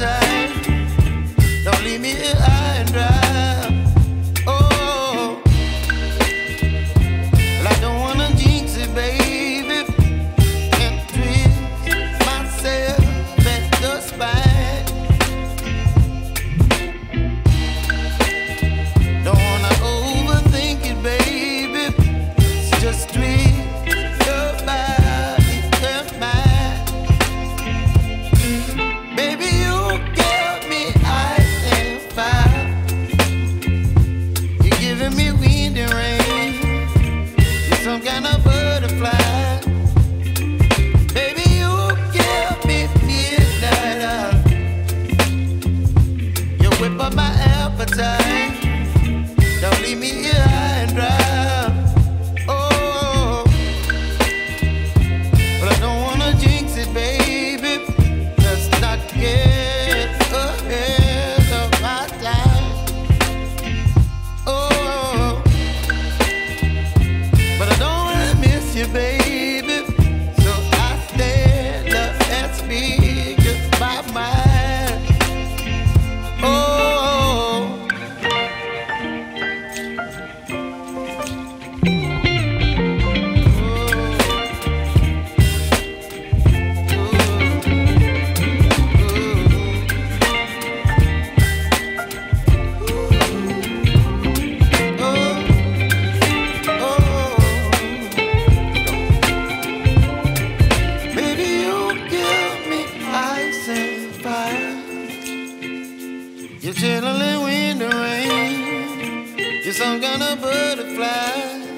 appetite. Don't leave me here high and dry. Oh, well, I don't wanna jinx it, baby, and twist myself at the spine. Don't wanna overthink it, baby. It's just twist your body and mine. Baby, you give me ice and fire. You're giving me wind and rain. You're some kind of butterfly. Baby, you give me midnight. You whip up my appetite. Don't leave me here high and dry. Oh, but I don't wanna jinx it, baby. Let's not get ahead of my time. Oh, but I don't wanna miss you, baby. So I stand up and speak my mind. Oh. Baby, you give me ice and fire. You're chilling in wind and rain. You're some kind of butterfly.